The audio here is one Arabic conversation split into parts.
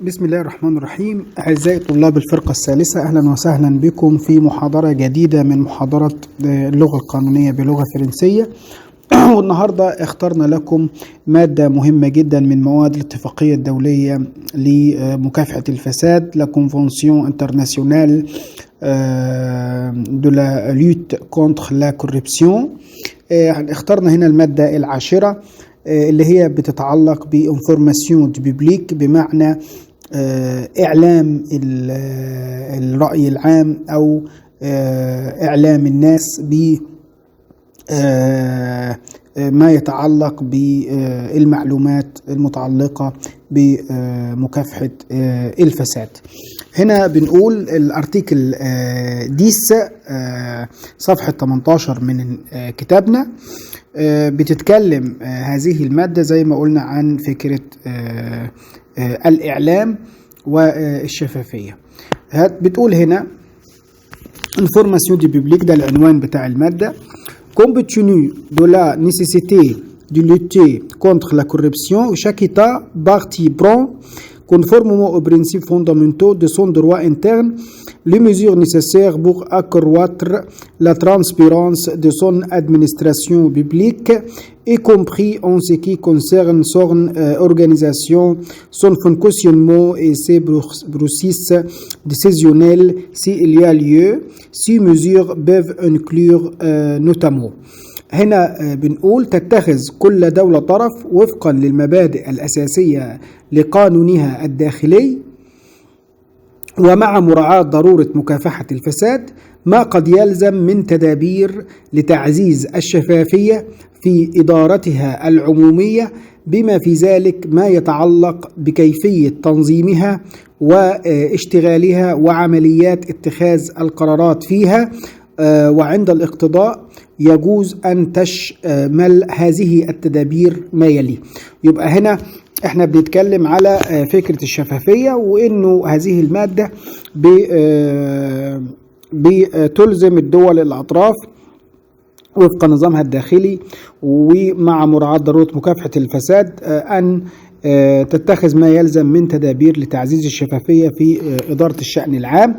بسم الله الرحمن الرحيم. أعزائي طلاب الفرقة الثالثة، أهلا وسهلا بكم في محاضرة جديدة من محاضرة اللغة القانونية بلغة فرنسية. والنهاردة اخترنا لكم مادة مهمة جدا من مواد الاتفاقية الدولية لمكافحة الفساد، La Convention internationale de la lutte contre la corruption. اخترنا هنا المادة العاشرة اللي هي بتتعلق بانفورماسيون دو بيبليك، بمعنى إعلام الرأي العام أو إعلام الناس ب ما يتعلق بالمعلومات المتعلقة بمكافحة الفساد. هنا بنقول الارتيكل 10 صفحة 18 من كتابنا بتتكلم هذه المادة زي ما قلنا عن فكرة الإعلام والشفافية. بتقول هنا Information du public، ده العنوان بتاع المادة. Compte tenu de la nécessité de lutter contre la corruption, chaque État partie prend, conformément aux principes fondamentaux de son droit interne, les mesures nécessaires pour accroître la transparence de son administration publique, y compris en ce qui concerne son organisation, son fonctionnement et ses processus décisionnels s'il y a lieu. Ces mesures peuvent inclure notamment. هنا بنقول تتخذ كل دولة طرف وفقا للمبادئ الأساسية لقانونها الداخلي، ومع مراعاة ضرورة مكافحة الفساد، ما قد يلزم من تدابير لتعزيز الشفافية في إدارتها العمومية، بما في ذلك ما يتعلق بكيفية تنظيمها واشتغالها وعمليات اتخاذ القرارات فيها، وعند الاقتضاء يجوز أن تشمل هذه التدابير ما يلي. يبقى هنا احنا بنتكلم على فكرة الشفافية، وانه هذه المادة بتلزم الدول الأطراف وفق نظامها الداخلي ومع مراعاة ضرورة مكافحة الفساد أن تتخذ ما يلزم من تدابير لتعزيز الشفافية في إدارة الشأن العام،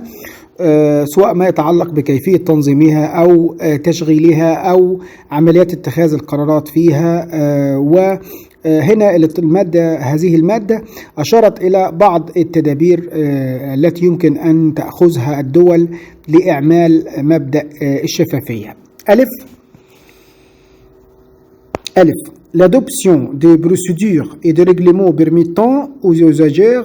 سواء ما يتعلق بكيفية تنظيمها أو تشغيلها أو عمليات اتخاذ القرارات فيها. وهنا هذه المادة أشارت إلى بعض التدابير التي يمكن أن تأخذها الدول لإعمال مبدأ الشفافية. ألف l'adoption des procédures et des règlements permettant aux usagers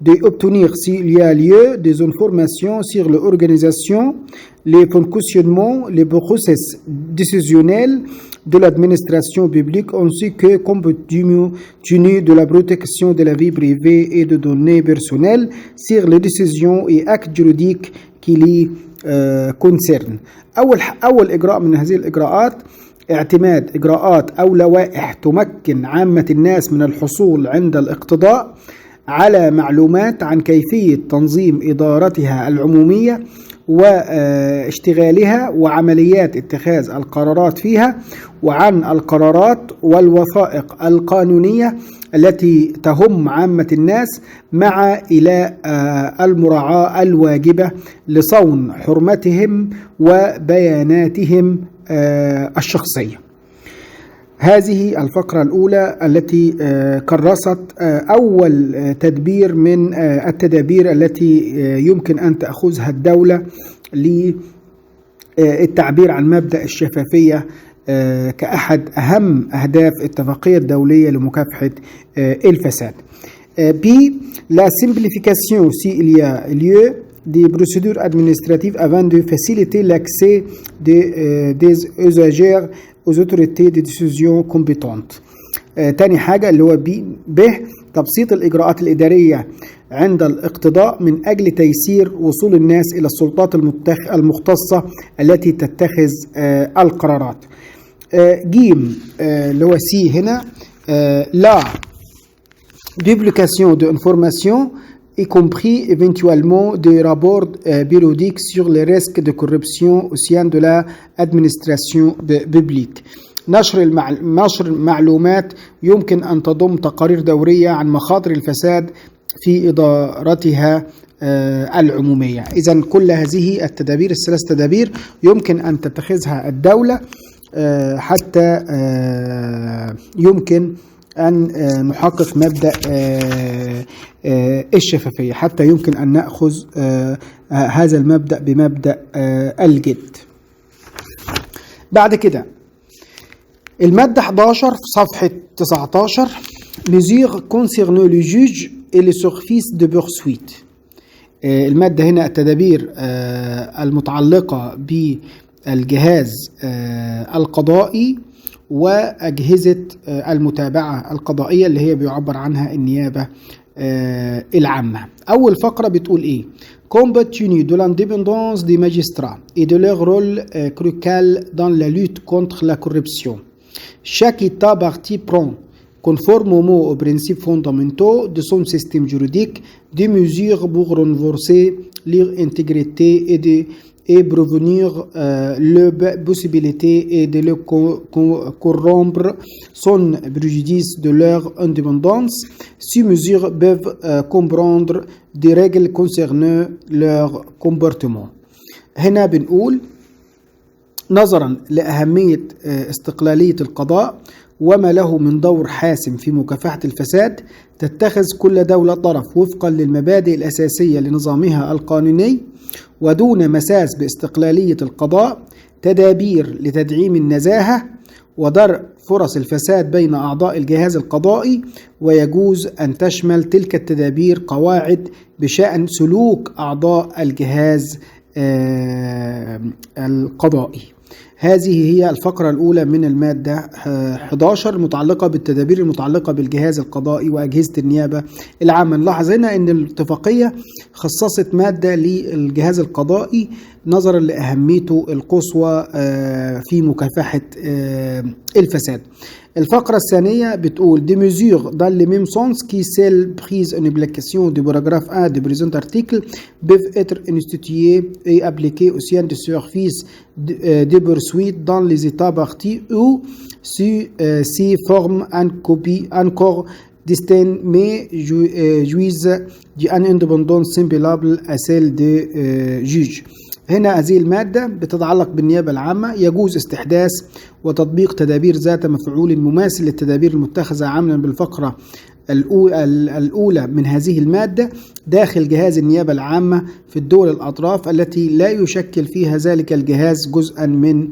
d'obtenir s'il y a lieu des informations sur l'organisation, les fonctionnements, les processus décisionnels de l'administration publique, ainsi que compte tenu de la protection de la vie privée et de données personnelles sur les décisions et actes juridiques qui les concernent. أول إجراء من هذه الإجراءات اعتماد إجراءات أو لوائح تمكن عامة الناس من الحصول عند الاقتضاء على معلومات عن كيفية تنظيم إدارتها العمومية واشتغالها وعمليات اتخاذ القرارات فيها، وعن القرارات والوثائق القانونية التي تهم عامة الناس، مع إلى المراعاة الواجبة لصون حرمتهم وبياناتهم الشخصية. هذه الفقرة الأولى التي كرست أول تدبير من التدابير التي يمكن أن تأخذها الدولة للتعبير عن مبدأ الشفافية كأحد أهم أهداف الاتفاقية الدولية لمكافحة الفساد. Puis, la simplification s'il y a lieu des procédures administratives afin de faciliter l'accès des usagers aux autorités de décision compétentes. تاني حاجة اللي هو ب تبسيط الإجراءات الإدارية عند الاقتضاء من أجل تيسير وصول الناس إلى السلطات المختصة التي تتخذ القرارات. جيم اللي هو سي هنا لا publication d'informations y compris éventuellement des rapports périodiques sur les risques de corruption au sein de l'administration publique. نشر معلومات يمكن أن تضم تقارير دورية عن مخاطر الفساد في إدارتها العمومية. إذن كل هذه التدابير الثلاث تدابير يمكن أن تتخذها الدولة حتى يمكن أن نحقق مبدأ الشفافية، حتى يمكن أن نأخذ هذا المبدأ بمبدأ الجد. بعد كده المادة 11 في صفحة 19 mesures concernant le juge et les surfaces de poursuite. المادة هنا التدابير المتعلقة بالجهاز القضائي وأجهزة المتابعة القضائية اللي هي بيعبر عنها النيابة العامة. أول فقرة بتقول إيه؟ Compte tenu de l'indépendance des magistrats et de leur rôle crucial dans la lutte contre la corruption, chaque État partie prend, conformément aux principes fondamentaux de son système juridique, des mesures pour renforcer leur intégrité et prévenir la possibilité et de le corrompre sans préjudice de leur indépendance. Ces mesures peuvent comprendre des règles concernant leur comportement. هنا بنقول نظرا لأهمية استقلالية القضاء وما له من دور حاسم في مكافحة الفساد، تتخذ كل دولة طرف وفقا للمبادئ الأساسية لنظامها القانوني ودون مساس باستقلالية القضاء تدابير لتدعيم النزاهة ودرء فرص الفساد بين أعضاء الجهاز القضائي، ويجوز أن تشمل تلك التدابير قواعد بشأن سلوك أعضاء الجهاز القضائي. هذه هي الفقرة الأولى من المادة 11 متعلقة بالتدابير المتعلقة بالجهاز القضائي وأجهزة النيابة العامة. نلاحظ هنا أن الاتفاقية خصصت مادة للجهاز القضائي نظرا لأهميته القصوى في مكافحة الفساد. الفقرة الثانية بتقول des mesures dans le même sens qui celles prises en application du paragraphe 1 du présent article peuvent être instituées et appliquées au sein du service de poursuite dans les États partis ou si forment une copie encore distincte mais jouissent d'une indépendance semblable à celle des juges. هنا هذه المادة بتتعلق بالنيابة العامة. يجوز استحداث وتطبيق تدابير ذات مفعول مماثل للتدابير المتخذة عملا بالفقرة الأولى من هذه المادة داخل جهاز النيابة العامة في الدول الأطراف التي لا يشكل فيها ذلك الجهاز جزءا من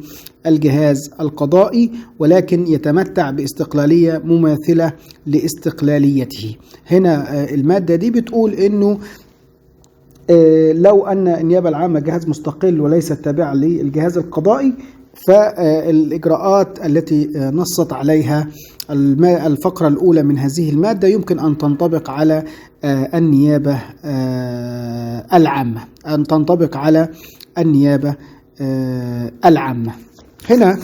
الجهاز القضائي ولكن يتمتع باستقلالية مماثلة لاستقلاليته. هنا المادة دي بتقول إنه لو أن النيابة العامة جهاز مستقل وليس تابع للجهاز القضائي فالإجراءات التي نصت عليها الفقرة الأولى من هذه المادة يمكن أن تنطبق على النيابة العامة هنا